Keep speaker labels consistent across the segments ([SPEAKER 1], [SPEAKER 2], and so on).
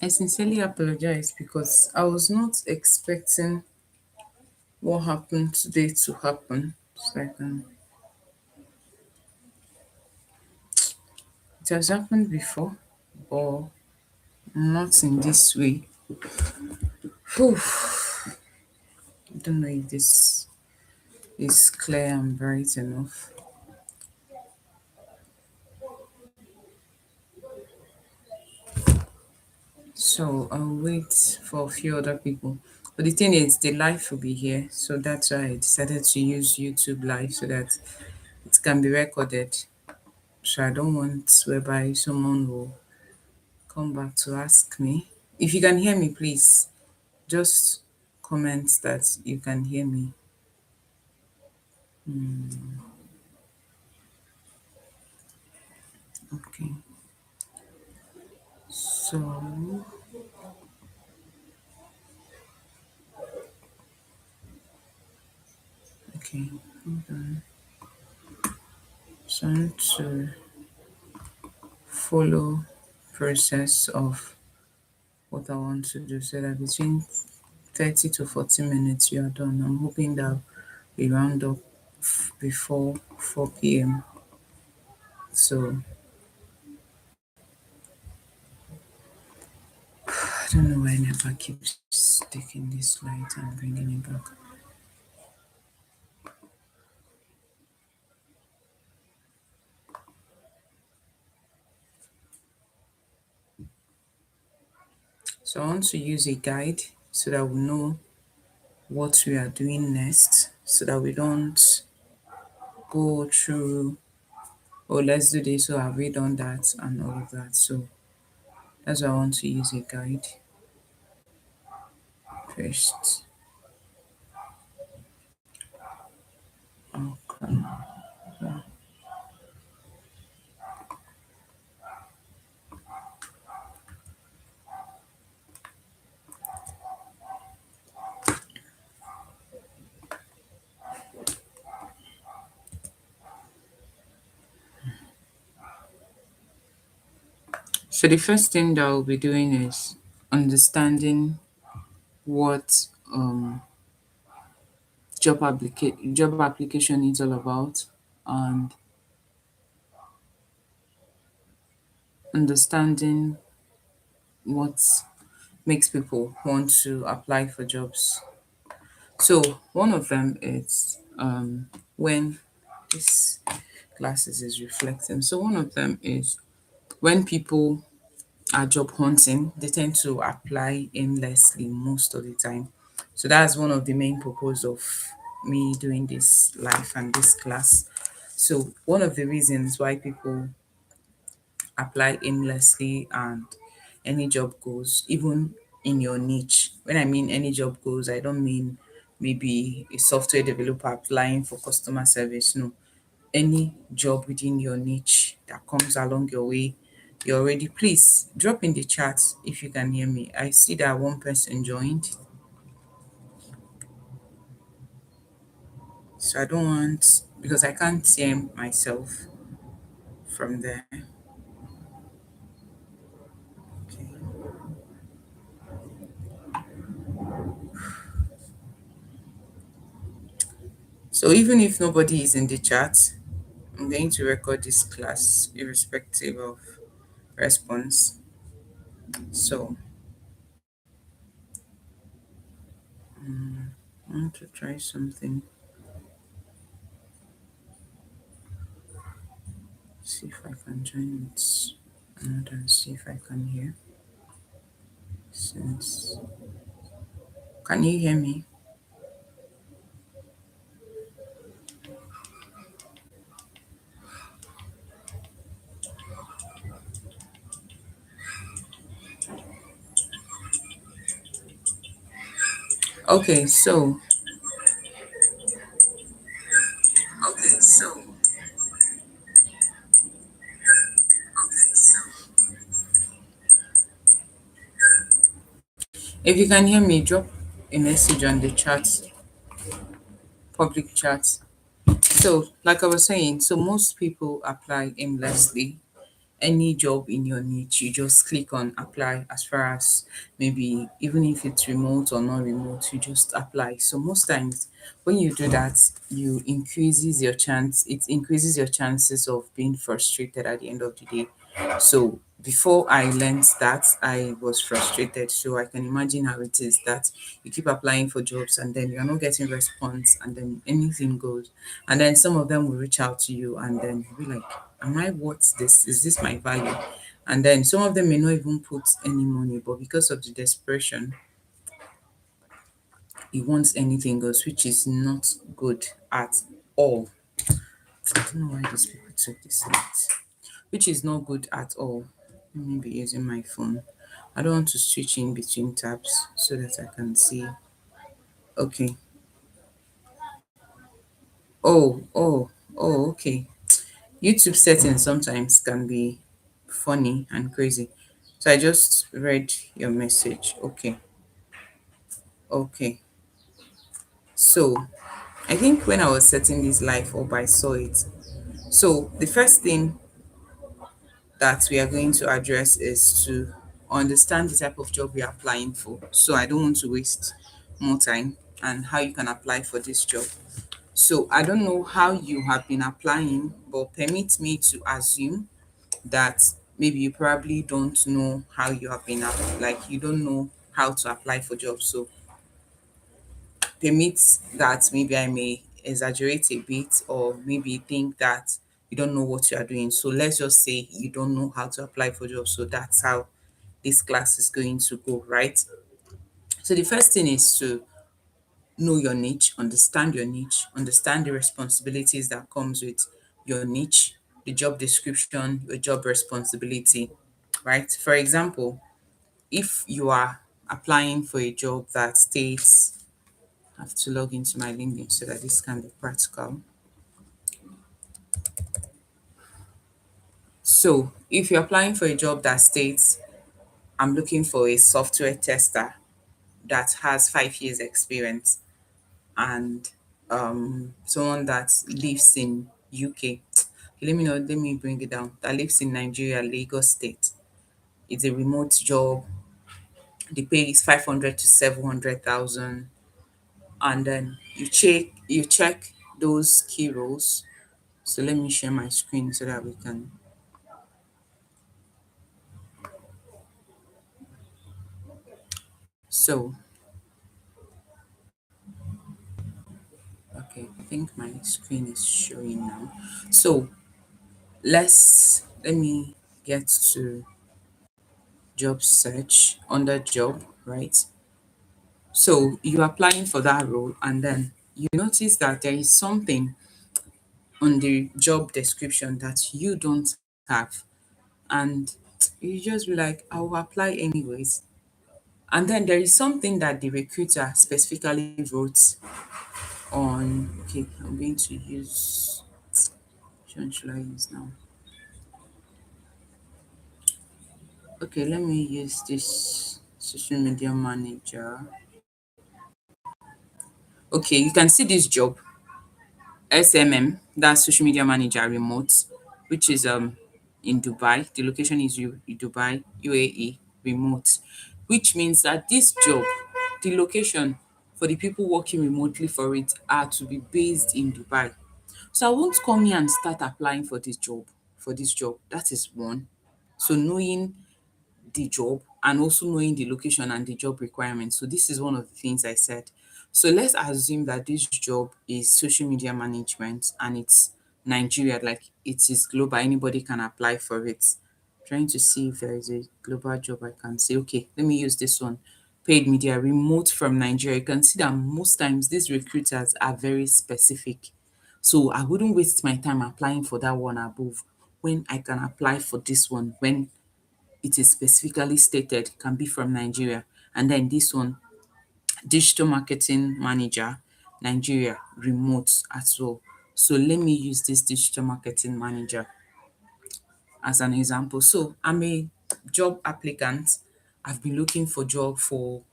[SPEAKER 1] I sincerely apologize because I was not expecting what happened today to happen. It's like it has happened before, but not in this way. Whew. I don't know if this is clear and bright enough. So I'll wait for a few other people. But the thing is, the live will be here. So that's why I decided to use YouTube Live so that it can be recorded. So I don't want whereby someone will come back to ask me. If you can hear me, please just comment that you can hear me. Okay. So, okay. Hold on. So I want to follow process of what I want to do so that between 30 to 40 minutes you are done. I'm hoping that we round up before 4 p.m. So I don't know why I never keeps taking this light and bringing it back. So I want to use a guide so that we know what we are doing next so that we don't go through, oh, let's do this, or have we done that, and all of that. So that's why I want to use a guide first. Okay. So the first thing that we'll be doing is understanding what job application is all about, and understanding what makes people want to apply for jobs. So one of them is when this glasses is reflecting. So one of them is when people are job hunting, they tend to apply aimlessly most of the time. So that's one of the main purpose of me doing this live and this class. So one of the reasons why people apply aimlessly and any job goes, even in your niche. When I mean any job goes, I don't mean maybe a software developer applying for customer service. No, any job within your niche that comes along your way, you're ready. Please drop in the chat if you can hear me. I see that one person joined. So I don't want, because I can't see myself from there. Okay. So even if nobody is in the chat, I'm going to record this class irrespective of response. So I want to try something. See if I can join it and see if I can hear. Since can you hear me? Okay, so okay, so if you can hear me, drop a message on the chat, public chat. So, like I was saying, so most people apply aimlessly any job in your niche, you just click on apply. As far as maybe even if it's remote or not remote, you just apply. So most times when you do that, it increases your chances of being frustrated at the end of the day. So before I learned that, I was frustrated. So I can imagine how it is that you keep applying for jobs and then you're not getting response and then anything goes. And then some of them will reach out to you and then you'll be like, am I worth this? Is this my value? And then some of them may not even put any money, but because of the desperation, he wants anything goes, which is not good at all. I don't know why these people took this late, which is not good at all. Let me be using my phone. I don't want to switch in between tabs so that I can see. Okay. Okay. YouTube settings sometimes can be funny and crazy. So I just read your message. Okay. Okay. So I think when I was setting this live up, I saw it. So the first thing that we are going to address is to understand the type of job we are applying for. So I don't want to waste more time and how you can apply for this job. So I don't know how you have been applying, but permit me to assume that maybe you probably don't know how you have been like you don't know how to apply for jobs. So permit that maybe I may exaggerate a bit or maybe think that you don't know what you are doing. So let's just say you don't know how to apply for jobs. So that's how this class is going to go, right? So the first thing is to know your niche, understand the responsibilities that comes with your niche, the job description, your job responsibility, right? For example, if you are applying for a job that states, I have to log into my LinkedIn so that this can be practical. So if you're applying for a job that states, I'm looking for a software tester that has 5 years experience and someone that lives in UK. Let me bring it down. That lives in Nigeria, Lagos State. It's a remote job. The pay is 500 to 700,000, and then you check those key roles. So let me share my screen so that we can. So okay, I think my screen is showing now. So let me get to job search under job, right? So you're applying for that role, and then you notice that there is something on the job description that you don't have, and you just be like, I will apply anyways. And then there is something that the recruiter specifically wrote on. Okay, I'm going to use. Which one should I use now? Okay, let me use this social media manager. Okay, you can see this job SMM, that's social media manager remote, which is in Dubai. The location is Dubai, UAE, remote, which means that this job, the location for the people working remotely for it are to be based in Dubai. So I won't come here and start applying for this job. For this job, that is one. So knowing the job and also knowing the location and the job requirements. So this is one of the things I said. So let's assume that this job is social media management and it's Nigeria, like it is global, anybody can apply for it. Trying to see if there is a global job I can say, okay, let me use this one. Paid media, remote from Nigeria. You can see that most times these recruiters are very specific. So I wouldn't waste my time applying for that one above when I can apply for this one when it is specifically stated can be from Nigeria. And then this one, digital marketing manager, Nigeria, remote as well. So let me use this digital marketing manager as an example. So I'm a job applicant. I've been looking for job for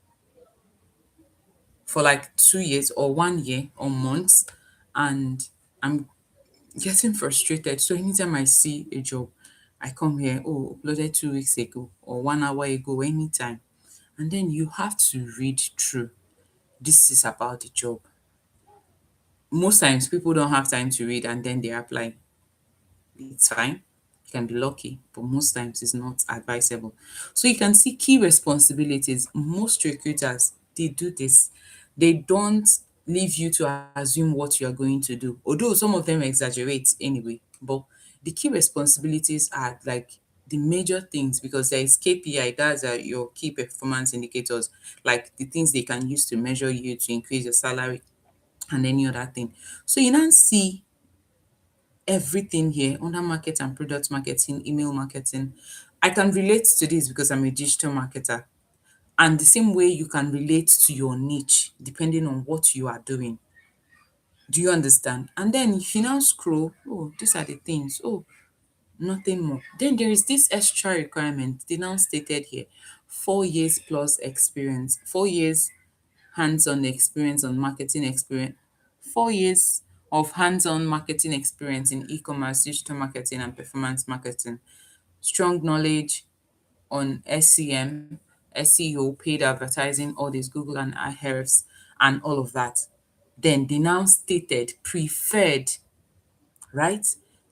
[SPEAKER 1] like 2 years or 1 year or months, and I'm getting frustrated. So anytime I see a job, I come here, oh, uploaded 2 weeks ago or 1 hour ago, anytime. And then you have to read through. This is about the job. Most times people don't have time to read and then they apply. It's fine. You can be lucky, but most times it's not advisable. So you can see key responsibilities. Most recruiters, they do this. They don't leave you to assume what you are going to do. Although some of them exaggerate anyway, but the key responsibilities are like the major things because there is KPI, that's your key performance indicators, like the things they can use to measure you to increase your salary and any other thing. So you now see everything here under market and product marketing, email marketing. I can relate to this because I'm a digital marketer. And the same way you can relate to your niche depending on what you are doing. Do you understand? And then if you now scroll, oh, these are the things. Oh, nothing more. Then there is this extra requirement. They now stated here 4 years plus experience, 4 years hands-on experience on marketing experience, 4 years of hands-on marketing experience in e-commerce, digital marketing, and performance marketing, strong knowledge on SEM, SEO, paid advertising, all this Google and Ahrefs, and all of that. Then they now stated preferred, right?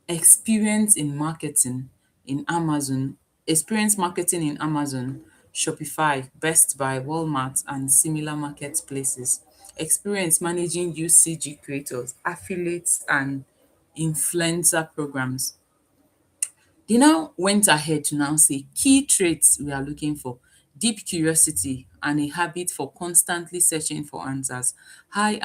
[SPEAKER 1] Experience in marketing in Amazon, experience marketing in Amazon, Shopify, Best Buy, Walmart, and similar marketplaces. Experience managing UCG creators, affiliates, and influencer programs. They now went ahead to now say key traits we are looking for: deep curiosity and a habit for constantly searching for answers, highly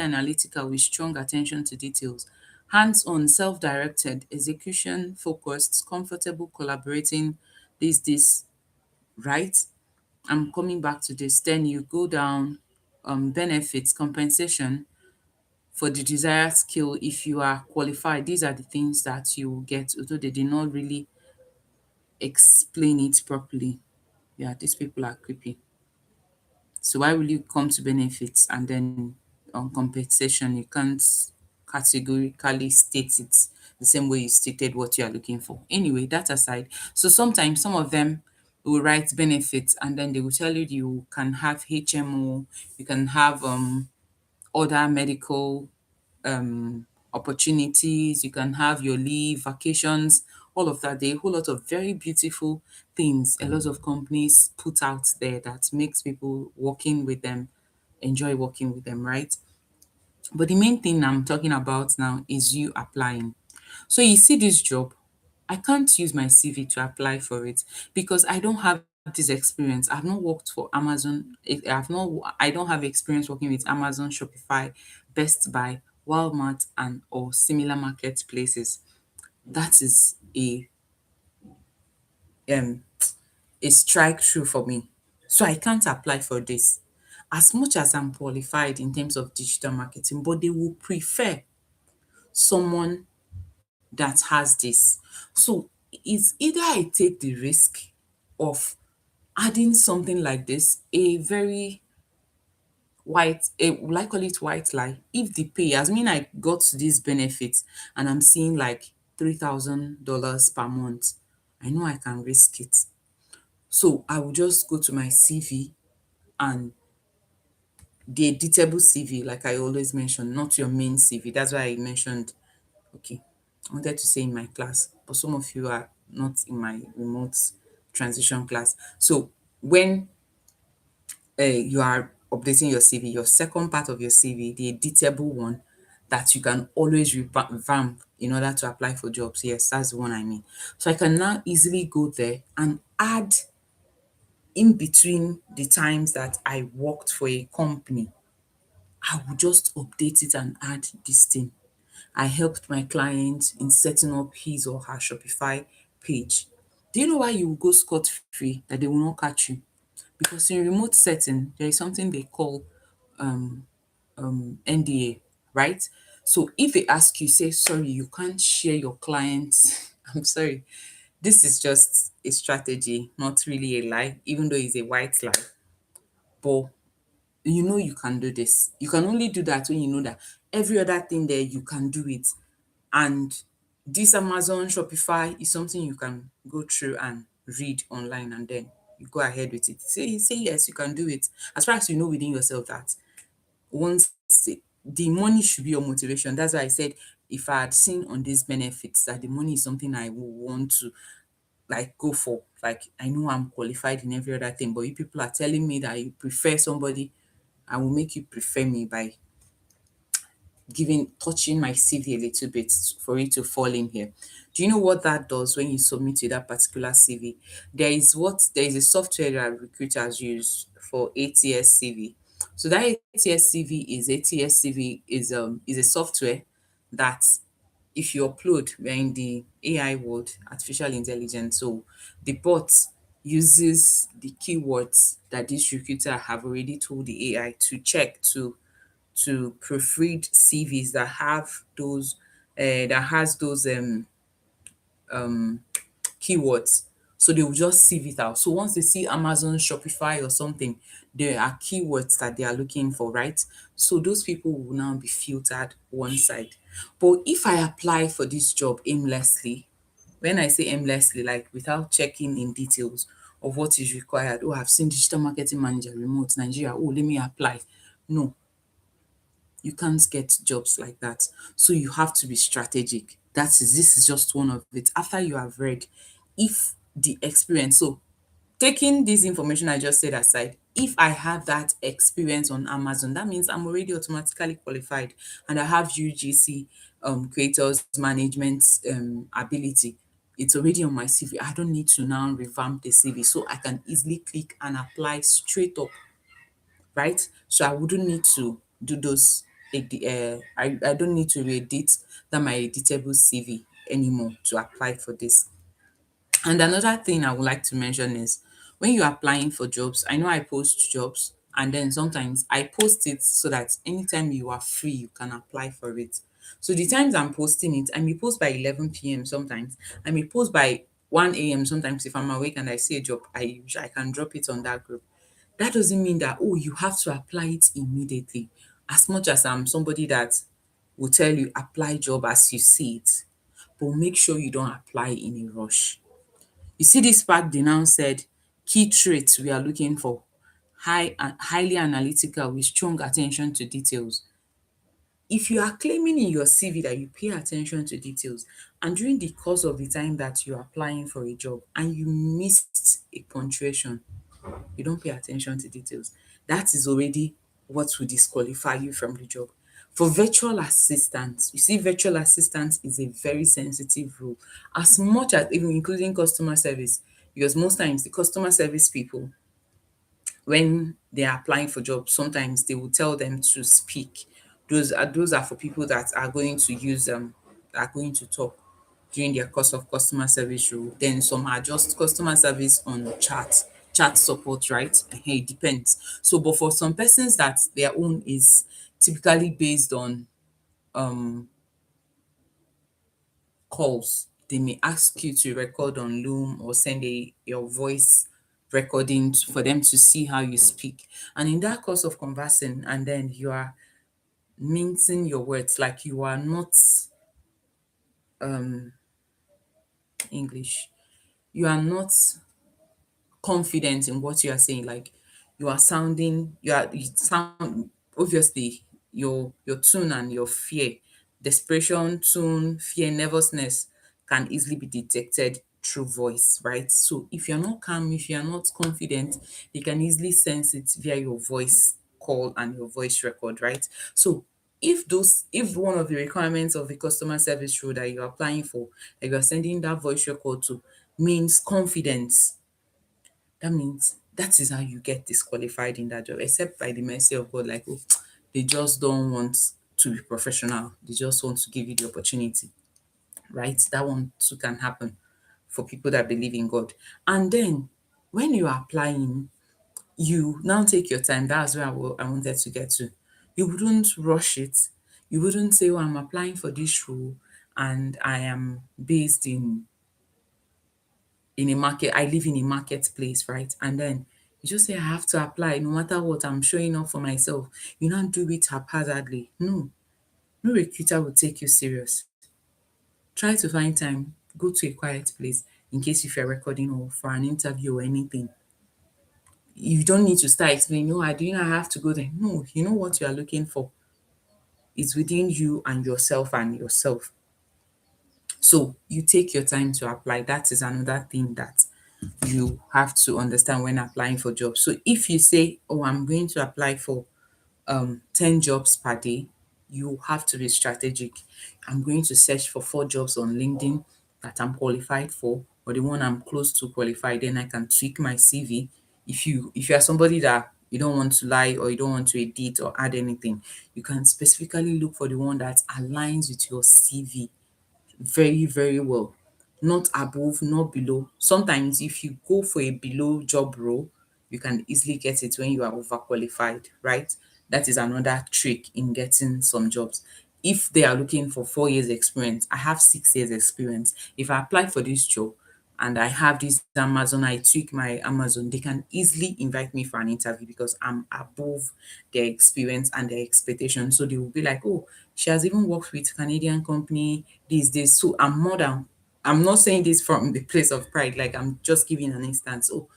[SPEAKER 1] analytical with strong attention to details, hands-on, self-directed, execution focused, comfortable collaborating, this, right? I'm coming back to this. Then you go down, benefits, compensation for the desired skill. If you are qualified, these are the things that you will get, although they did not really explain it properly. Yeah, these people are creepy. So why will you come to benefits and then on compensation you can't categorically state it the same way you stated what you are looking for? Anyway, that aside, so sometimes some of them will write benefits and then they will tell you you can have HMO, you can have other medical opportunities, you can have your leave, vacations, all of that. There are a whole lot of very beautiful things a lot of companies put out there that makes people working with them enjoy working with them, right? But the main thing I'm talking about now is you applying. So you see this job, I can't use my CV to apply for it because I don't have this experience. I've not worked for Amazon. I don't have experience working with Amazon, Shopify, Best Buy, Walmart, and or similar marketplaces. That is um a strike through for me. So I can't apply for this. As much as I'm qualified in terms of digital marketing, but they will prefer someone that has this. So it's either I take the risk of adding something like this, a very will I call it white lie? If the pay, as mean I got this benefit and I'm seeing like $3,000 per month, I know I can risk it. So I will just go to my CV and the editable CV, like I always mention, not your main CV. That's why I mentioned, okay, I wanted to say in my class, but some of you are not in my remote transition class. So when you are updating your CV, your second part of your CV, the editable one that you can always revamp in order to apply for jobs. Yes, that's the one I mean. So I can now easily go there and add in between the times that I worked for a company. I will just update it and add this thing. I helped my client in setting up his or her Shopify page. Do you know why you will go scot-free, that they will not catch you? Because in remote setting, there is something they call NDA, right? So if they ask you, say, sorry, you can't share your clients. I'm sorry. This is just a strategy, not really a lie, even though it's a white lie. But you know you can do this. You can only do that when you know that every other thing there you can do it. And This Amazon, Shopify is something you can go through and read online, and then you go ahead with it. Say yes, you can do it. As far as you know within yourself that once the money should be your motivation. That's why I said if I had seen on these benefits that the money is something I would want to like go for. Like I know I'm qualified in every other thing, but you people are telling me that you prefer somebody, I will make you prefer me by giving touching my CV a little bit for it to fall in here. Do you know what that does when you submit to that particular CV? There is a software that recruiters use for ATS CV. So that ATS CV is a software that if you upload, we're in the AI world, artificial intelligence. So the bot uses the keywords that this recruiter have already told the AI to check to proofread CVs that have those that has those keywords. So they will just sieve it out. So once they see Amazon, Shopify or something, there are keywords that they are looking for, right? So those people will now be filtered one side. But if I apply for this job aimlessly, when I say aimlessly, like without checking in details of what is required, oh, I've seen digital marketing manager remote Nigeria, oh, let me apply. No, you can't get jobs like that. So you have to be strategic. This is just one of it. After you have read, if the experience, so taking this information I just said aside, if I have that experience on Amazon, that means I'm already automatically qualified and I have UGC creators management ability. It's already on my CV. I don't need to now revamp the CV. So I can easily click and apply straight up, right? So I wouldn't need to do those. I don't need to re-edit that my editable CV anymore to apply for this. And another thing I would like to mention is when you're applying for jobs, I know I post jobs and then sometimes I post it so that anytime you are free, you can apply for it. So the times I'm posting it, I may post by 11 p.m. sometimes. I may post by 1 a.m. sometimes if I'm awake and I see a job, I can drop it on that group. That doesn't mean that, oh, you have to apply it immediately. As much as I'm somebody that will tell you apply job as you see it, but make sure you don't apply in a rush. You see this part they now said key traits we are looking for: highly analytical with strong attention to details. If you are claiming in your CV that you pay attention to details and during the course of the time that you're applying for a job and you missed a punctuation, you don't pay attention to details, that is already what will disqualify you from the job. For virtual assistants, you see, virtual assistants is a very sensitive role, as much as even including customer service, because most times the customer service people, when they are applying for jobs, sometimes they will tell them to speak. Those are for people that are going to use are going to talk during their course of customer service role. Then some are just customer service on chat support, right? It depends. So, but for some persons that their own is typically based on um calls, they may ask you to record on Loom or send your voice recording for them to see how you speak. And in that course of conversing, and then you are mincing your words, like you are not um English, you are not confident in what you are saying. Like you sound obviously your tone and your fear, desperation, tone, fear, nervousness can easily be detected through voice, right? So if you're not calm, if you're not confident, they can easily sense it via your voice call and your voice record, right? So if one of the requirements of the customer service role that you're applying for, that you're sending that voice record to, means confidence, that means that is how you get disqualified in that job, except by the mercy of God, like, oh, they just don't want to be professional. They just want to give you the opportunity, right? That one too can happen for people that believe in God. And then when you are applying, you now take your time. That's where I wanted to get to. You wouldn't rush it. You wouldn't say, oh, I'm applying for this role and I am based in a market, I live in a marketplace, right? And then you just say, I have to apply no matter what, I'm showing up for myself. You don't do it haphazardly. No, no recruiter will take you serious. Try to find time, go to a quiet place in case if you're recording or for an interview or anything. You don't need to start explaining, no, I do not have to go there. No, you know what you are looking for. It's within you and yourself and yourself. So you take your time to apply. That is another thing that you have to understand when applying for jobs. So if you say, oh, I'm going to apply for 10 jobs per day, you have to be strategic. I'm going to search for 4 jobs on LinkedIn that I'm qualified for, or the one I'm close to qualified, then I can tweak my CV. If you are somebody that you don't want to lie or you don't want to edit or add anything, you can specifically look for the one that aligns with your CV very, very well. Not above, not below. Sometimes if you go for a below job role, you can easily get it when you are overqualified, right? That is another trick in getting some jobs. If they are looking for 4 years experience, I have 6 years experience. If I apply for this job and I have this Amazon, I tweak my Amazon, they can easily invite me for an interview because I'm above their experience and their expectations. So they will be like, oh, she has even worked with Canadian company, this. So I'm not saying this from the place of pride, like I'm just giving an instance. Oh,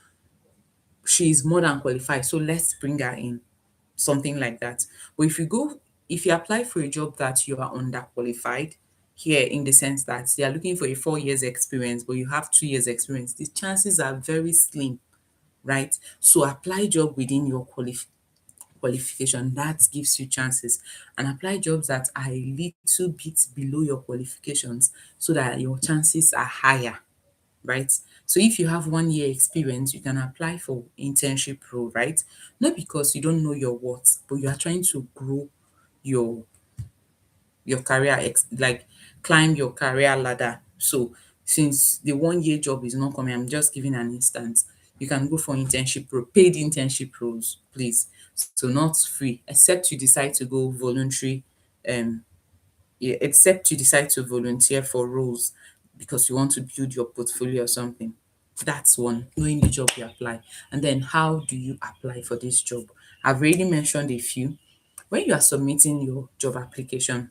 [SPEAKER 1] she's more than qualified. So let's bring her in. Something like that. But if you apply for a job that you are underqualified, here in the sense that they are looking for a 4 years experience, but you have 2 years experience, the chances are very slim, right? So apply job within your qualification. That gives you chances. And apply jobs that are a little bit below your qualifications so that your chances are higher, right? So if you have 1 year experience, you can apply for internship role, right? Not because you don't know your worth, but you are trying to grow your career, like climb your career ladder. So since the 1 year job is not coming, I'm just giving an instance. You can go for internship role, paid internship roles, please. So not free, except you decide to go voluntary, um yeah, except you decide to volunteer for roles because you want to build your portfolio or something. That's one, knowing the job you apply. And then how do you apply for this job? I've already mentioned a few. When you are submitting your job application,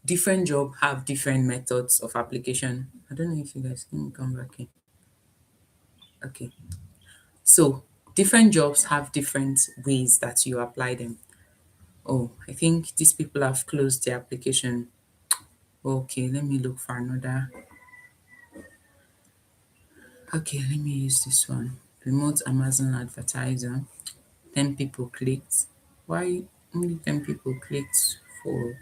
[SPEAKER 1] different job have different methods of application. I don't know if you guys can come back in. Okay. So different jobs have different ways that you apply them. Oh, I think these people have closed their application. Okay, let me look for another. Okay, let me use this one. Remote Amazon advertiser. 10 people clicked. Why only 10 people clicked for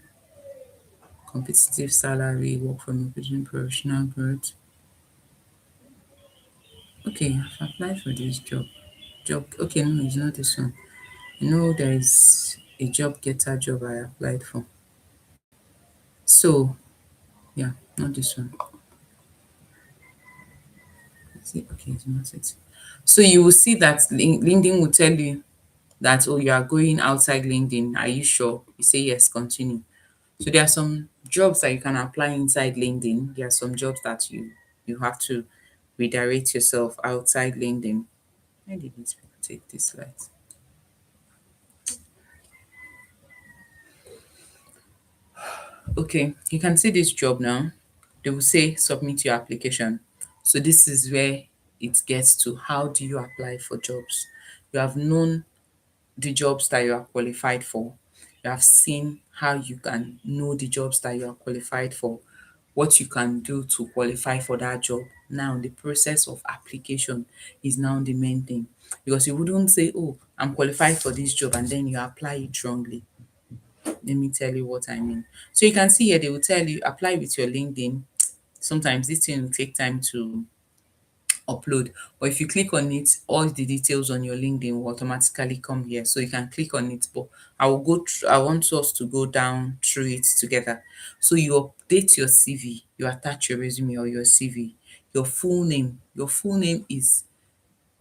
[SPEAKER 1] competitive salary, work from a professional growth? Okay, I've applied for this job. Okay, no, it's not this one. I know there is a job getter job I applied for. So, yeah, not this one. Is it? Okay, it's not it. So you will see that LinkedIn will tell you that, oh, you are going outside LinkedIn. Are you sure? You say yes, continue. So there are some jobs that you can apply inside LinkedIn. There are some jobs that you have to redirect yourself outside LinkedIn. Where did these people take this slide? Okay, you can see this job now. They will say submit your application. So this is where it gets to how do you apply for jobs. You have known the jobs that you are qualified for. You have seen how you can know the jobs that you are qualified for, what you can do to qualify for that job. Now, the process of application is now the main thing because you wouldn't say, oh, I'm qualified for this job and then you apply it wrongly. Let me tell you what I mean. So you can see here, they will tell you apply with your LinkedIn. Sometimes this thing will take time to upload, but if you click on it, all the details on your LinkedIn will automatically come here, so you can click on it. But I want us to go down through it together. So you update your CV, you attach your resume or your CV, your full name is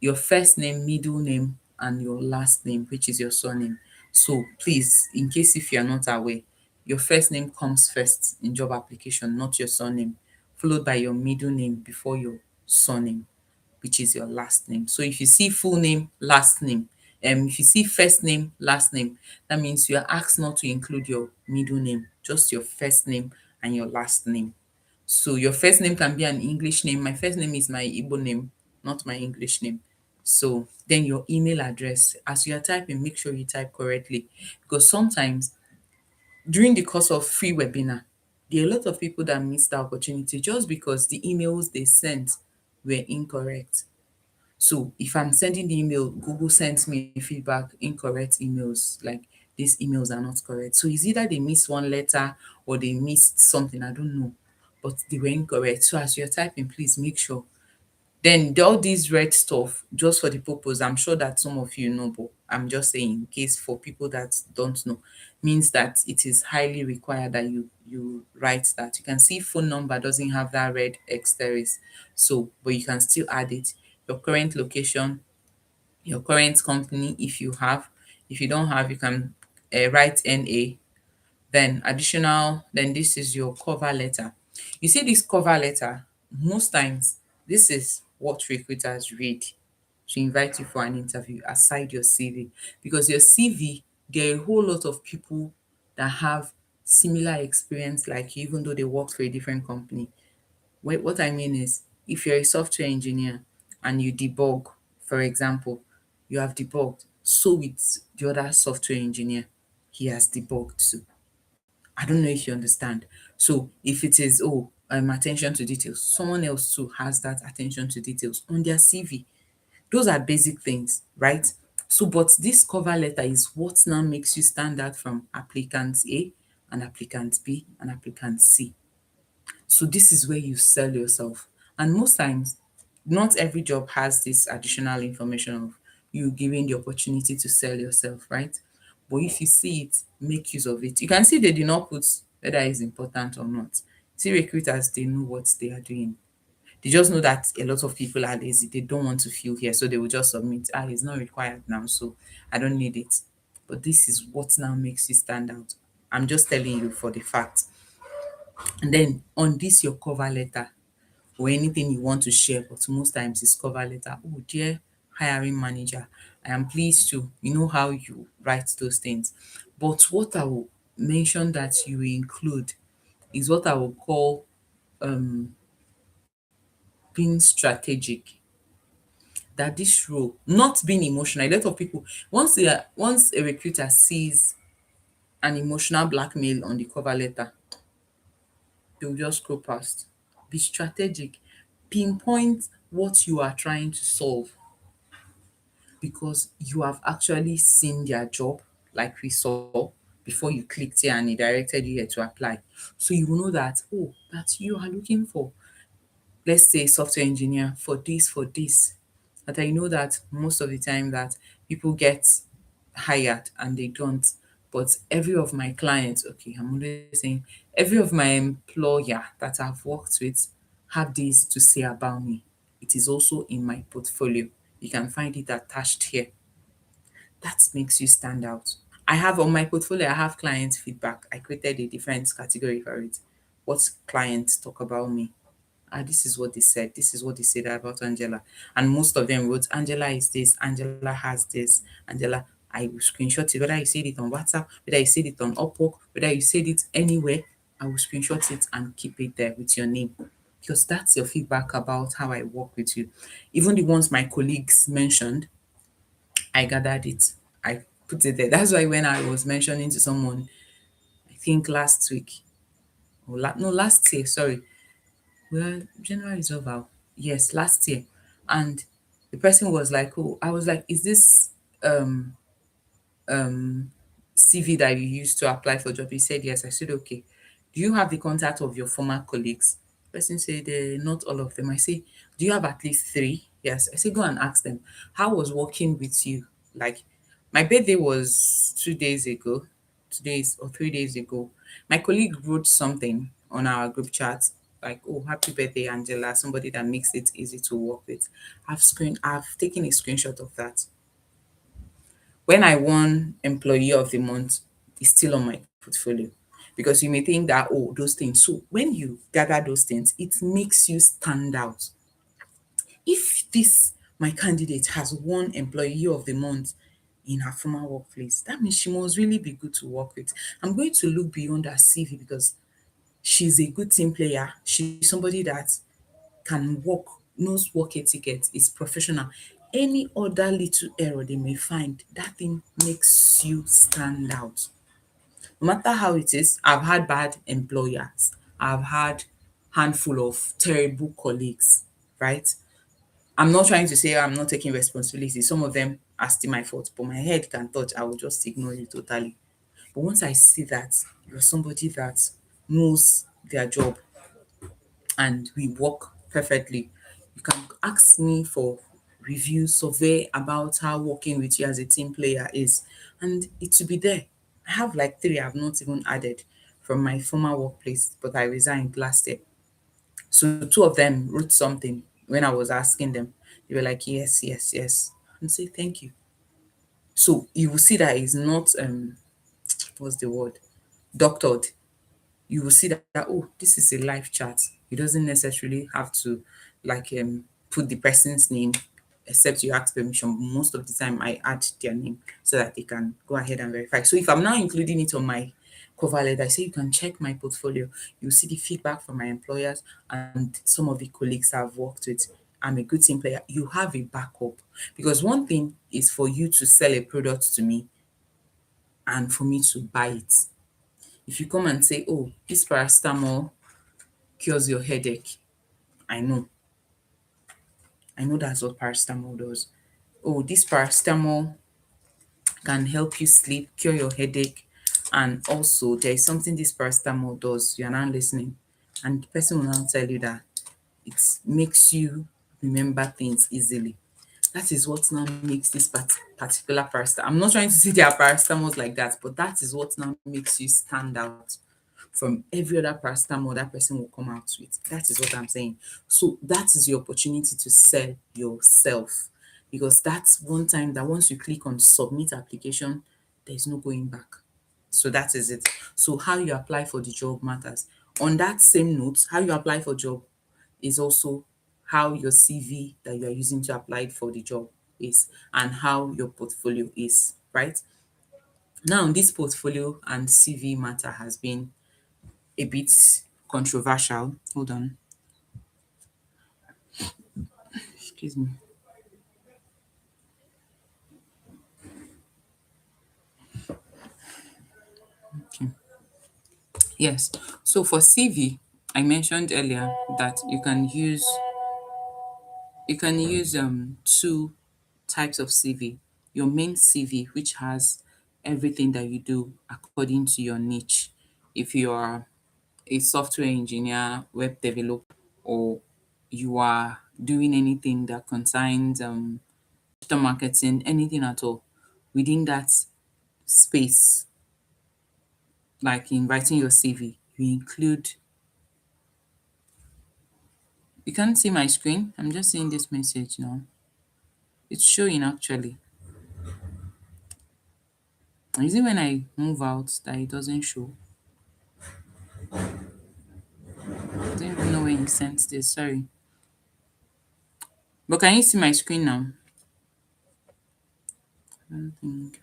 [SPEAKER 1] your first name, middle name, and your last name, which is your surname. So please, in case if you are not aware, your first name comes first in job application, not your surname, followed by your middle name before your surname, which is your last name. So if you see full name, last name, if you see first name, last name, that means you are asked not to include your middle name, just your first name and your last name. So your first name can be an English name. My first name is my Igbo name, not my English name. So then your email address, as you are typing, make sure you type correctly. Because sometimes during the course of free webinar, there are a lot of people that missed the opportunity just because the emails they sent were incorrect. So if I'm sending the email, Google sends me feedback, incorrect emails, like these emails are not correct. So it's either they missed one letter or they missed something, I don't know, but they were incorrect. So as you're typing, please make sure. Then all these red stuff, just for the purpose, I'm sure that some of you know, but I'm just saying in case for people that don't know, means that it is highly required that you write that. You can see phone number doesn't have that red asterisk, so but you can still add it. Your current location, your current company, if you have. If you don't have, you can write NA, then additional, then this is your cover letter. You see this cover letter, most times this is what recruiters read to invite you for an interview aside your CV. Because your CV, there are a whole lot of people that have similar experience like you, even though they work for a different company. What I mean is, if you're a software engineer and you debug, for example, you have debugged, so with the other software engineer, he has debugged too. I don't know if you understand. So if it is, attention to details, someone else too has that attention to details on their CV. Those are basic things, right? So, but this cover letter is what now makes you stand out from applicant A and applicant B and applicant C. So this is where you sell yourself. And most times, not every job has this additional information of you giving the opportunity to sell yourself, right? But if you see it, make use of it. You can see they did not put whether it's important or not. See, recruiters, they know what they are doing. They just know that a lot of people are lazy. They don't want to feel here, so they will just submit. It's not required now, so I don't need it. But this is what now makes you stand out. I'm just telling you for the fact. And then on this your cover letter or anything you want to share, but most times it's cover letter. Oh, dear hiring manager, I am pleased to, you know how you write those things. But what I will mention that you include is what I will call being strategic. That this role, not being emotional. A lot of people, once a recruiter sees an emotional blackmail on the cover letter, they'll just scroll past. Be strategic. Pinpoint what you are trying to solve because you have actually seen their job, like we saw before you clicked here and it directed you here to apply. So you will know that, oh, that you are looking for, let's say, software engineer for this, for this. But I know that most of the time that people get hired and they don't. But every of my clients, okay, I'm always saying every of my employer that I've worked with have this to say about me. It is also in my portfolio. You can find it attached here. That makes you stand out. I have on my portfolio, I have client feedback. I created a different category for it. What clients talk about me. This is what they said. This is what they said about Angela. And most of them wrote, Angela is this, Angela has this, Angela. I will screenshot it, whether you said it on WhatsApp, whether you said it on Upwork, whether you said it anywhere, I will screenshot it and keep it there with your name. Because that's your feedback about how I work with you. Even the ones my colleagues mentioned, I gathered it. I put it there. That's why when I was mentioning to someone, I think last week, or no, last year, sorry, well, January is over. Yes, last year. And the person was like, oh, I was like, is this um CV that you used to apply for job? He said yes. I said, okay. Do you have the contact of your former colleagues? The person said, not all of them. I say, do you have at least three? Yes. I said, go and ask them. How was working with you? Like, my birthday was 2 days ago, 2 days or 3 days ago. My colleague wrote something on our group chat, like, oh, happy birthday, Angela, somebody that makes it easy to work with. I've taken a screenshot of that. When I won Employee of the Month, it's still on my portfolio. Because you may think that, oh, those things. So when you gather those things, it makes you stand out. If this, my candidate, has won Employee of the Month in her former workplace, that means she must really be good to work with. I'm going to look beyond her CV because she's a good team player. She's somebody that can work, knows work etiquette, is professional. Any other little error they may find, that thing makes you stand out. No matter how it is, I've had bad employers. I've had handful of terrible colleagues, right? I'm not trying to say I'm not taking responsibility. Some of them are still my fault, but my head can touch. I will just ignore it totally. But once I see that you're somebody that knows their job and we work perfectly, you can ask me for review, survey about how working with you as a team player is, and it will be there. I have like three I've not even added from my former workplace, but I resigned last year. So two of them wrote something when I was asking them. They were like, yes, yes, yes. And say thank you. So you will see that it's not what's the word? Doctored. You will see that, oh, this is a live chat. It doesn't necessarily have to like put the person's name except you ask permission. Most of the time I add their name so that they can go ahead and verify. So if I'm now including it on my cover letter, I say you can check my portfolio. You'll see the feedback from my employers and some of the colleagues I've worked with. I'm a good team player. You have a backup. Because one thing is for you to sell a product to me and for me to buy it. If you come and say, oh, this paracetamol cures your headache, I know. I know that's what paracetamol does. Oh, this paracetamol can help you sleep, cure your headache. And also, there is something this paracetamol does. You're not listening. And the person will now tell you that it makes you remember things easily. That is what now makes this particular paracetamol. I'm not trying to say there are paracetamols like that, but that is what now makes you stand out from every other paracetamol that person will come out with. That is what I'm saying. So that is your opportunity to sell yourself, because that's one time that once you click on submit application, there's no going back. So that is it. So how you apply for the job matters. On that same note, how you apply for job is also how your CV that you are using to apply for the job is and how your portfolio is, right? Now, this portfolio and CV matter has been a bit controversial. Hold on, excuse me. Okay. Yes. So for CV, I mentioned earlier that you can use two types of CV. Your main CV, which has everything that you do according to your niche. If you are a software engineer, web developer, or you are doing anything that concerns digital marketing, anything at all within that space, like in writing your CV, you include. You can't see my screen. I'm just seeing this message now. It's showing actually. Is it when I move out that it doesn't show? I don't even know when you sent this. Sorry. But can you see my screen now? I don't think.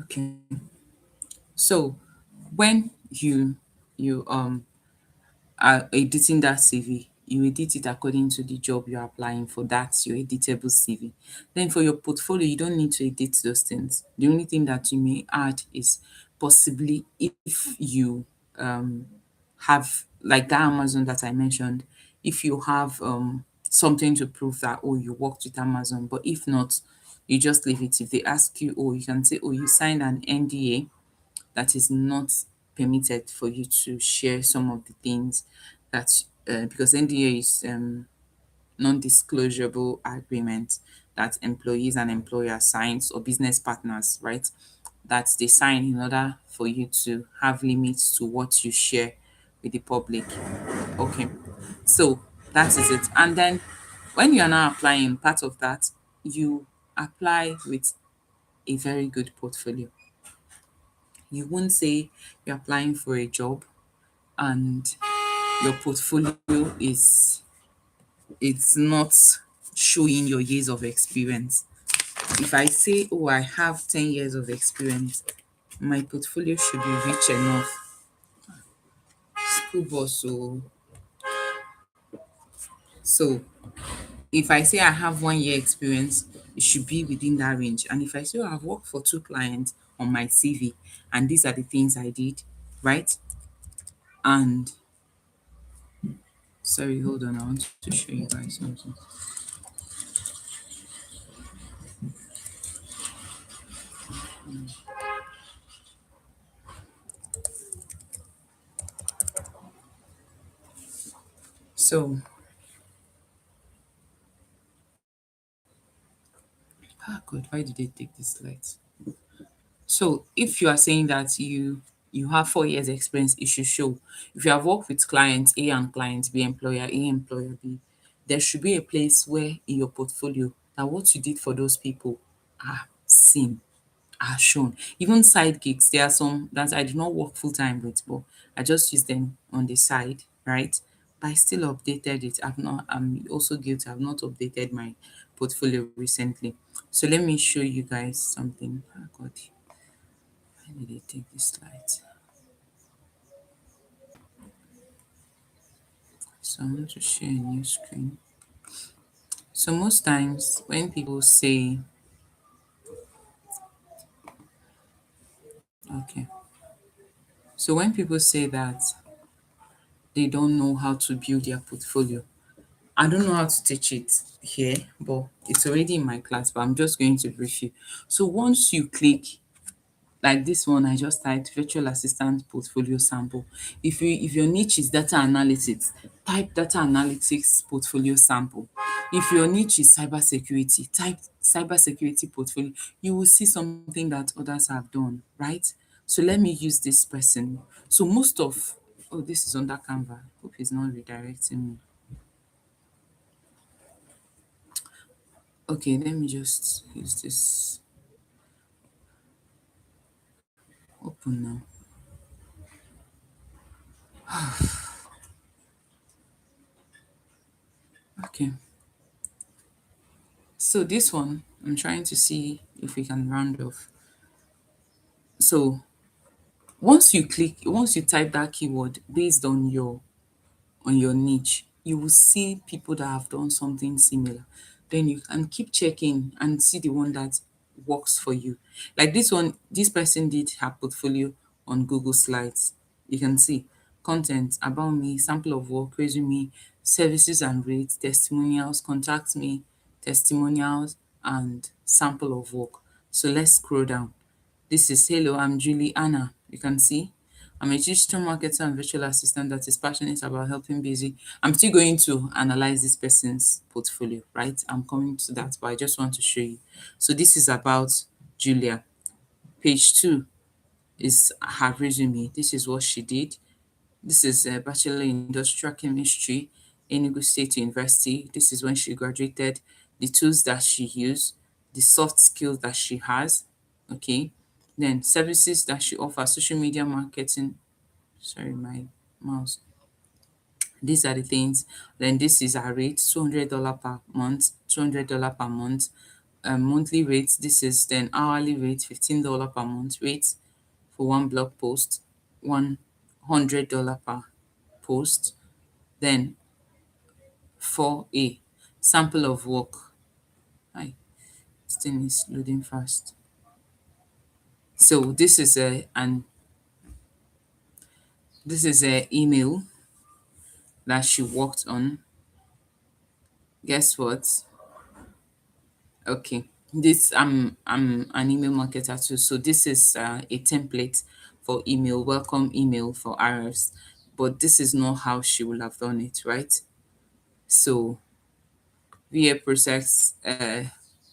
[SPEAKER 1] Okay. So when you are editing that CV, you edit it according to the job you're applying for. That's your editable CV. Then for your portfolio, you don't need to edit those things. The only thing that you may add is possibly if you have like that Amazon that I mentioned, if you have something to prove that oh you worked with Amazon, but if not, you just leave it. If they ask you, oh you can say oh you signed an NDA that is not permitted for you to share some of the things that because NDA is non-disclosable agreement that employees and employers signs or business partners, right? That they sign in order for you to have limits to what you share with the public. Okay, so that is it. And then when you are now applying, part of that, you apply with a very good portfolio. You won't say you're applying for a job and your portfolio is it's not showing your years of experience. If I say, oh, I have 10 years of experience, My portfolio should be rich enough. School bus. So if I say I have 1 year experience, it should be within that range. And if I say, oh, I've worked for 2 clients on my CV and these are the things I did, right? And sorry, hold on, I want to show you guys something. So, God, why did they take this light? So if you are saying that you have 4 years experience, it should show. If you have worked with clients A and client B, employer A, employer B, there should be a place where in your portfolio that what you did for those people are seen, are shown. Even side gigs, there are some that I do not work full time with, but I just use them on the side, right? But I still updated it. I'm also guilty. I've not updated my portfolio recently. So let me show you guys something. Oh God, why did they take this slide? So I want to share a new screen. So most times when people say, okay, so when people say that they don't know how to build their portfolio, I don't know how to teach it here, but it's already in my class, but I'm just going to brief you. So once you click, like this one, I just typed virtual assistant portfolio sample. If your niche is data analytics, type data analytics portfolio sample. If your niche is cybersecurity, type cybersecurity portfolio. You will see something that others have done, right? So let me use this person. So most of, oh, this is under Canva. Hope it's not redirecting me. Okay, let me just use this. Open now. Okay. So this one, I'm trying to see if we can round off. So once you type that keyword based on your niche, you will see people that have done something similar. Then you can keep checking and see the one that works for you. Like this one, this person did her portfolio on Google Slides. You can see content about me, sample of work, resume, services and rates, testimonials, contact me, testimonials, and sample of work. So let's scroll down. This is hello, I'm Julie Anna. You can see I'm a digital marketer and virtual assistant that is passionate about helping busy. I'm still going to analyze this person's portfolio, right? I'm coming to that, but I just want to show you. So this is about Julia. Page 2 is her resume. This is what she did. This is a Bachelor in Industrial Chemistry, Enugu State University. This is when she graduated, the tools that she used, the soft skills that she has, okay? Then services that she offers, social media marketing. Sorry, my mouse. These are the things. Then this is our rate, $200 per month, $200 per month. Monthly rate, this is then hourly rate, $15 per month rate for one blog post, $100 per post. Then 4A, sample of work. Hi, this thing is loading fast. So this is a email that she worked on. Guess what? Okay, this I'm an email marketer too. So this is a template for email, welcome email for RFs, but this is not how she would have done it, right? So VA process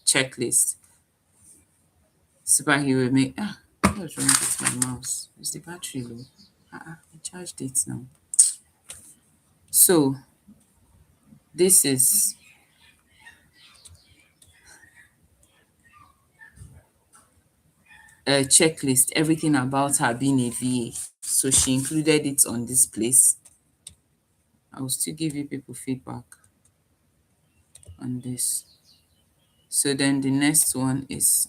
[SPEAKER 1] checklist. Superhero make what's wrong with my mouse? Is the battery low? I charged it now. So this is a checklist, everything about her being a VA. So she included it on this place. I will still give you people feedback on this. So then the next one is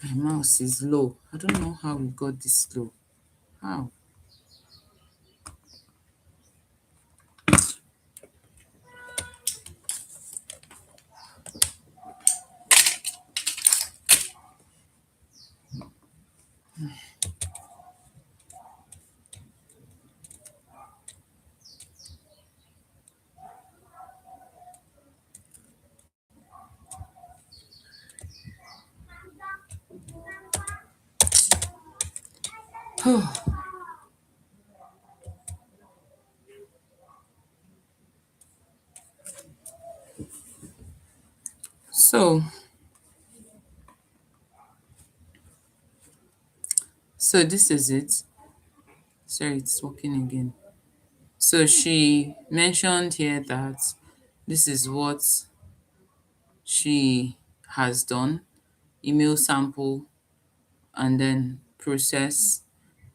[SPEAKER 1] My mouse is low. I don't know how we got this low. How? So, so this is it. Sorry, it's working again. So she mentioned here that this is what she has done: email sample, and then process,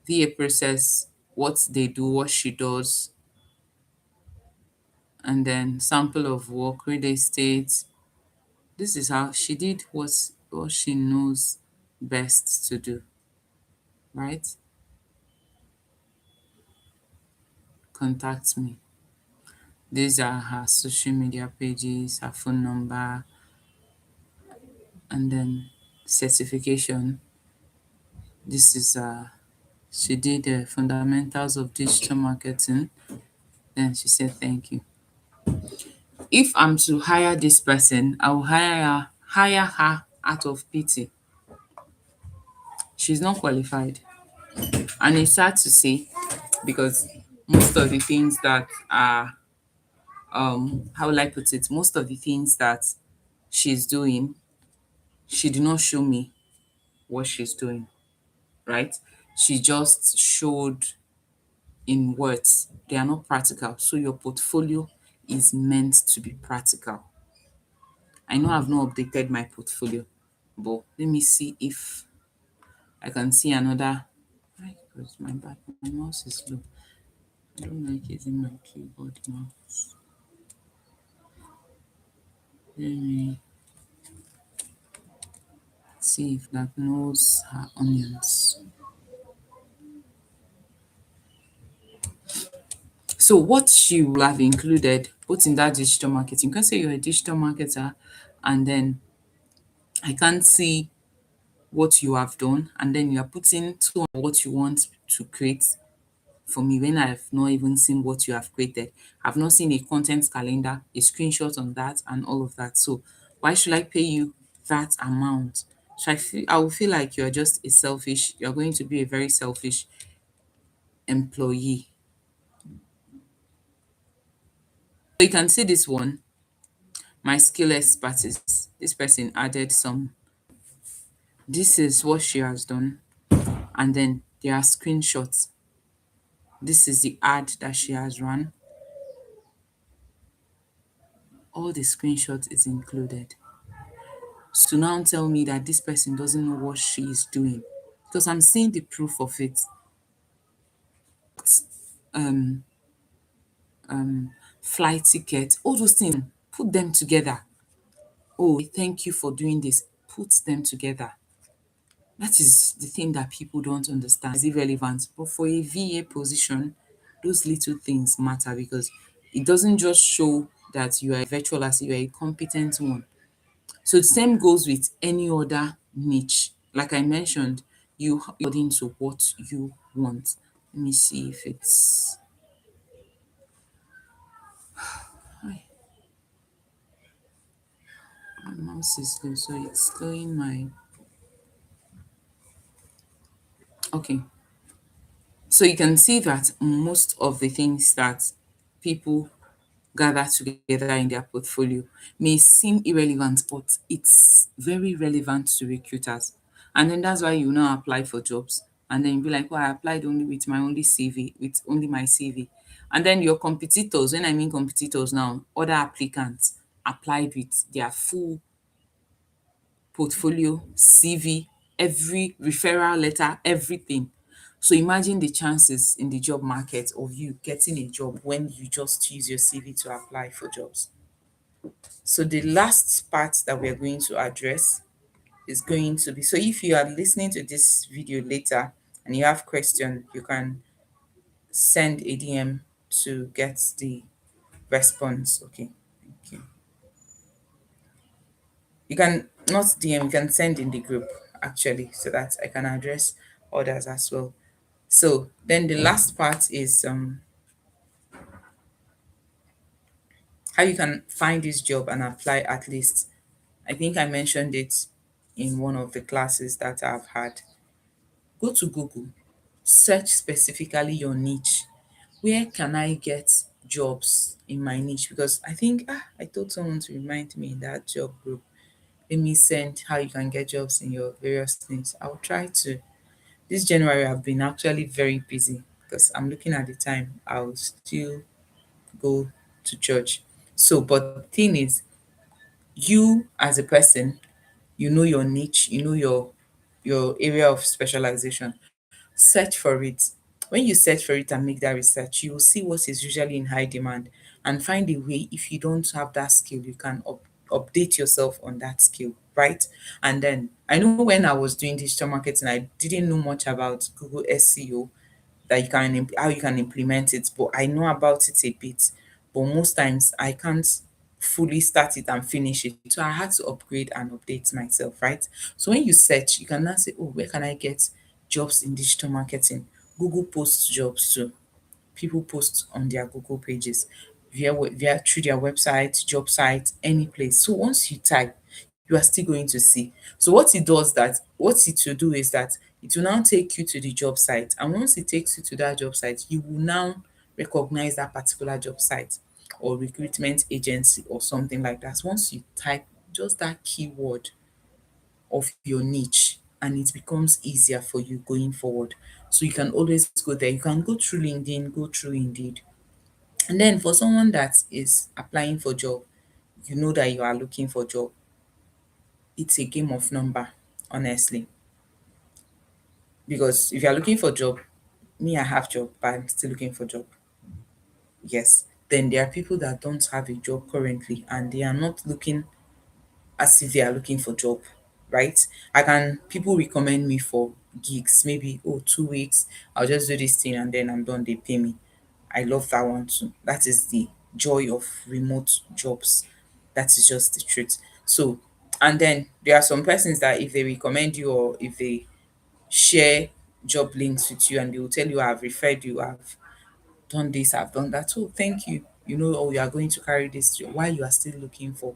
[SPEAKER 1] VA process, what they do, what she does, and then sample of work, real estate. This is how she did what she knows best to do, right? Contact me. These are her social media pages, her phone number, and then certification. This is she did the fundamentals of digital marketing. Then she said thank you. If I'm to hire this person, I will hire her out of pity. She's not qualified. And it's sad to say because most of the things that are how will I put it, most of the things that she's doing, she did not show me what she's doing, right? She just showed in words. They are not practical. So your portfolio is meant to be practical. I know I've not updated my portfolio, but let me see if I can see another. Why? Because my mouse is low. I don't like using my keyboard mouse. Let me see if that knows her onions. So what she will have included both in that digital marketing, you can say you're a digital marketer and then I can't see what you have done and then you are putting to what you want to create for me when I've not even seen what you have created. I've not seen a content calendar, a screenshot on that and all of that. So why should I pay you that amount? So I will feel like you're just a selfish, you're going to be a very selfish employee. So you can see this one, my skill expertise. This person added some. This is what she has done. And then there are screenshots. This is the ad that she has run. All the screenshots is included. So now tell me that this person doesn't know what she is doing because I'm seeing the proof of it. Um, Flight ticket, all those things, put them together. Oh, thank you for doing this. Put them together. That is the thing that people don't understand. Is irrelevant. But for a VA position, those little things matter because it doesn't just show that you are a virtual asset, you are a competent one. So the same goes with any other niche. Like I mentioned, you according to what you want. Let me see if it's Hi, my mouse is slow, so it's slowing my okay. So you can see that most of the things that people gather together in their portfolio may seem irrelevant, but it's very relevant to recruiters. And then that's why you now apply for jobs. And then you be like, well, I applied only with my only CV, with only my CV. And then your competitors, when I mean competitors now, other applicants applied with their full portfolio, CV, every referral letter, everything. So imagine the chances in the job market of you getting a job when you just use your CV to apply for jobs. So the last part that we're going to address is going to be. So if you are listening to this video later and you have question, you can send a DM to get the response. Okay. Thank you. You can not DM, you can send in the group actually so that I can address others as well. So then the last part is how you can find this job and apply at least. I think I mentioned it in one of the classes that I've had. Go to Google, search specifically your niche. Where can I get jobs in my niche? Because I think I told someone to remind me in that job group. Let me send how you can get jobs in your various things. I'll try to. This January I've been actually very busy because I'm looking at the time. I'll still go to church. So, but the thing is, you as a person, you know your niche, you know your area of specialization. Search for it. When you search for it and make that research, you will see what is usually in high demand and find a way. If you don't have that skill, you can update yourself on that skill, right? And then I know when I was doing digital marketing, I didn't know much about Google SEO, that you can how you can implement it, but I know about it a bit. But most times I can't fully start it and finish it, so I had to upgrade and update myself, right? So when you search, you can now say, oh, where can I get jobs in digital marketing? Google posts jobs too. People post on their Google pages, via through their website, job site, any place. So once you type, you are still going to see. So what it will do is that it will now take you to the job site. And once it takes you to that job site, you will now recognize that particular job site or recruitment agency or something like that. Once you type just that keyword of your niche, and it becomes easier for you going forward. So you can always go there. You can go through LinkedIn, go through Indeed. And then for someone that is applying for job, you know that you are looking for job. It's a game of number, honestly. Because if you're looking for job, me, I have job, but I'm still looking for job. Yes. Then there are people that don't have a job currently and they are not looking as if they are looking for job, right? People recommend me for gigs, maybe, oh, 2 weeks, I'll just do this thing and then I'm done, they pay me. I love that one too. That is the joy of remote jobs. That is just the truth. So, and then there are some persons that if they recommend you or if they share job links with you and they will tell you, I've referred you, I've done this, I've done that. Oh, thank you. You know, oh, you are going to carry this while you are still looking for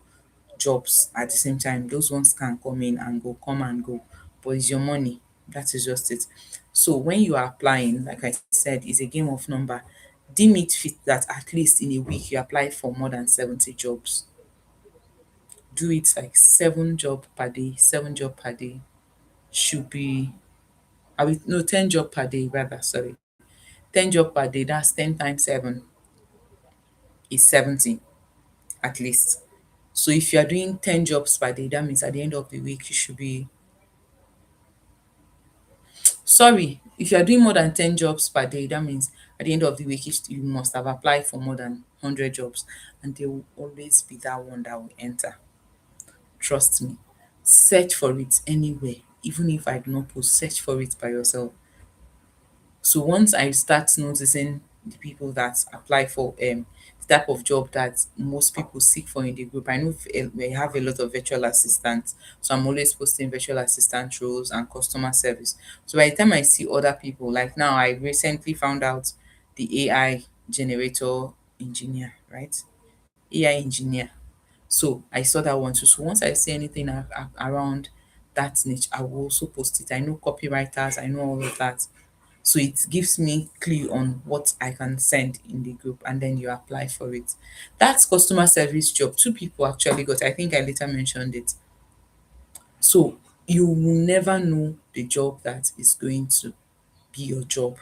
[SPEAKER 1] jobs at the same time. Those ones can come in and go, come and go. But it's your money. That is just it. So when you are applying, like I said, it's a game of number. Deem it fit that at least in a week you apply for more than 70 jobs. Do it like 7 job per day, 7 job per day should be, I will no 10 job per day rather, sorry. 10 job per day, that's 10 times 7 is 70 at least. So if you are doing 10 jobs per day, that means at the end of the week you should be, sorry, if you are doing more than 10 jobs per day, that means at the end of the week you must have applied for more than 100 jobs, and there will always be that one that will enter. Trust me. Search for it anywhere. Even if I do not post, search for it by yourself. So once I start noticing the people that apply for the type of job that most people seek for in the group, I know we have a lot of virtual assistants. So I'm always posting virtual assistant roles and customer service. So by the time I see other people, like now I recently found out the AI generator engineer, right? AI engineer. So I saw that one too. So once I see anything around that niche, I will also post it. I know copywriters, I know all of that. So it gives me clue on what I can send in the group and then you apply for it. That's customer service job. 2 people actually got. I think I later mentioned it. So you will never know the job that is going to be your job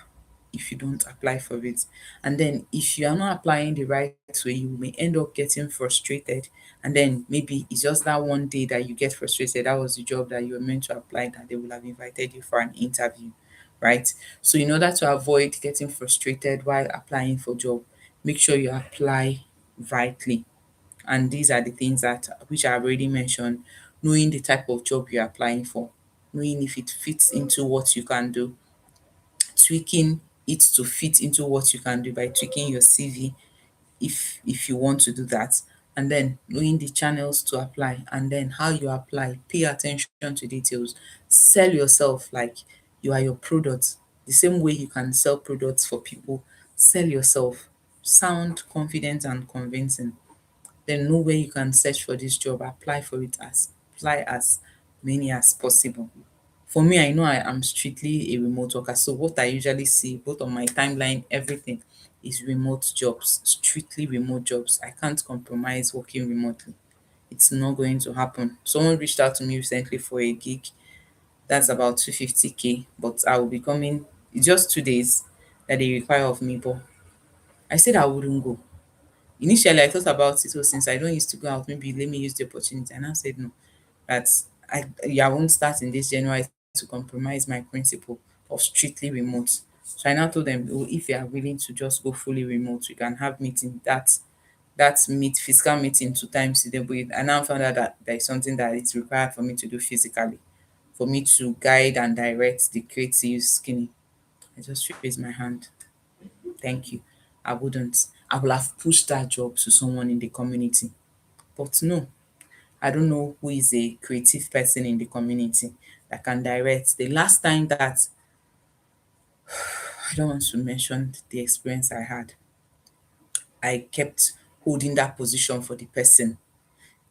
[SPEAKER 1] if you don't apply for it. And then if you are not applying the right way, you may end up getting frustrated. And then maybe it's just that one day that you get frustrated. That was the job that you were meant to apply, that they will have invited you for an interview, right? So in order to avoid getting frustrated while applying for job, make sure you apply rightly. And these are the things that which I have already mentioned. knowing the type of job you're applying for, knowing if it fits into what you can do, tweaking it to fit into what you can do by tweaking your CV if you want to do that, and then knowing the channels to apply, and then how you apply, pay attention to details, sell yourself like you are your product. The same way you can sell products for people, sell yourself, sound confident and convincing. Then know where you can search for this job, apply for it, as apply as many as possible. For me, I know I am strictly a remote worker. So what I usually see both on my timeline, everything is remote jobs, strictly remote jobs. I can't compromise working remotely. It's not going to happen. Someone reached out to me recently for a gig. That's about 250K, but I will be coming. It's just 2 days that they require of me. But I said I wouldn't go. Initially, I thought about it. So since I don't used to go out, maybe let me use the opportunity. And I said no, that I won't start in this January to compromise my principle of strictly remote. So I now told them, oh, if you are willing to just go fully remote, we can have meeting that meet physical meeting 2 times a day. But I now found out that there is something that is required for me to do physically, for me to guide and direct the creative skinny. I just raised my hand. Thank you. I wouldn't. I would have pushed that job to someone in the community. But no, I don't know who is a creative person in the community that can direct. The last time that, I don't want to mention the experience I had, I kept holding that position for the person.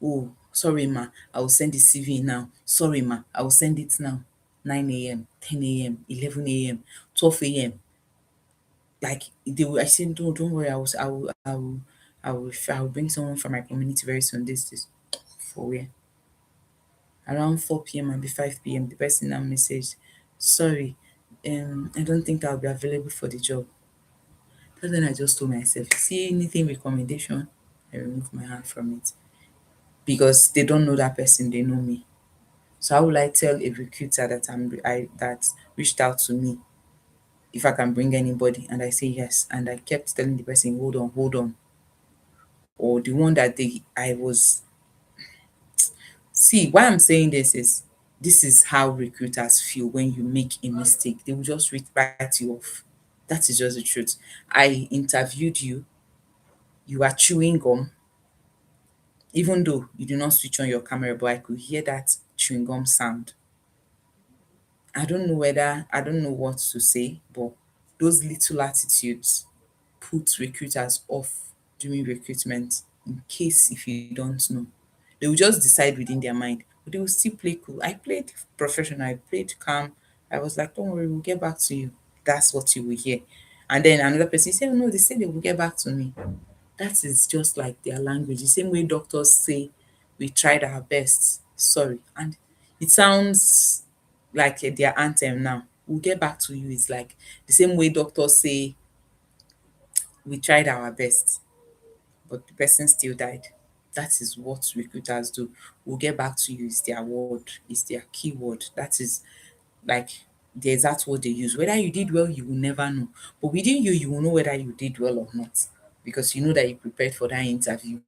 [SPEAKER 1] Oh, sorry, ma, I will send the CV now. Sorry, ma, I will send it now. 9 a.m., 10 a.m., 11 a.m., 12 a.m. Like they will, I said, don't worry, I will bring someone from my community very soon. This for where? Around 4 p.m. and be 5 p.m. the person now messaged, sorry, I don't think I'll be available for the job. But then I just told myself, see anything recommendation, I remove my hand from it. Because they don't know that person, they know me. So how will I tell a recruiter that that reached out to me if I can bring anybody and I say yes, and I kept telling the person, hold on, or the one that they I was see why I'm saying this is how recruiters feel when you make a mistake. They will just write you off. That is just the truth. I interviewed you, you are chewing gum, even though you do not switch on your camera, but I could hear that chewing gum sound. I don't know what to say, but those little attitudes put recruiters off during recruitment in case if you don't know. They will just decide within their mind, but they will still play cool. I played professional, I played calm. I was like, don't worry, we'll get back to you. That's what you will hear. And then another person said, oh, no, they said they will get back to me. That is just like their language. The same way doctors say, we tried our best. Sorry. And it sounds like their anthem now. We'll get back to you. It's like the same way doctors say, we tried our best, but the person still died. That is what recruiters do. We'll get back to you is their word, is their keyword. That is like the exact word they use. Whether you did well, you will never know. But within you, you will know whether you did well or not. Because you know that you prepared for that interview,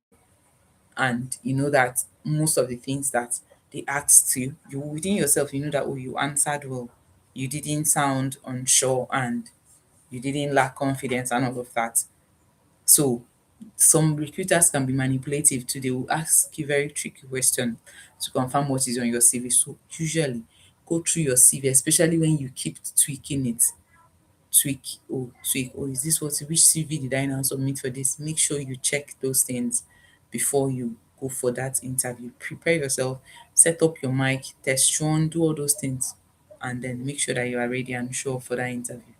[SPEAKER 1] and you know that most of the things that they asked you, you within yourself, you know that, oh, you answered well. You didn't sound unsure and you didn't lack confidence and all of that. So some recruiters can be manipulative too. They will ask you very tricky questions to confirm what is on your CV. So usually go through your CV, especially when you keep tweaking it. Tweak, oh, is this which CV did I now submit for this? Make sure you check those things before you go for that interview. Prepare yourself, set up your mic, test run, do all those things, and then make sure that you are ready and sure for that interview.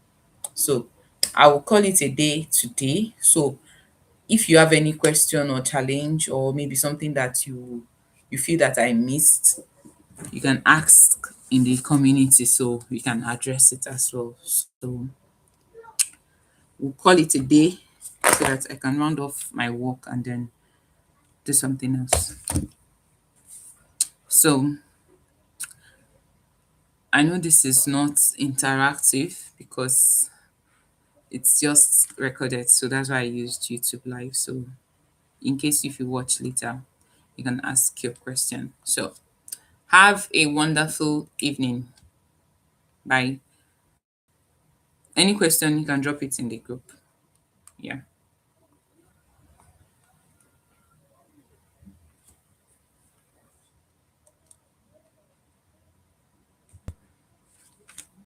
[SPEAKER 1] So I will call it a day today. So if you have any question or challenge, or maybe something that you feel that I missed, you can ask in the community so we can address it as well. So we'll call it a day so that I can round off my work and then do something else. So I know this is not interactive because it's just recorded, so that's why I used YouTube Live. So in case if you watch later, you can ask your question. So Have a wonderful evening. Bye. Any question, you can drop it in the group. Yeah.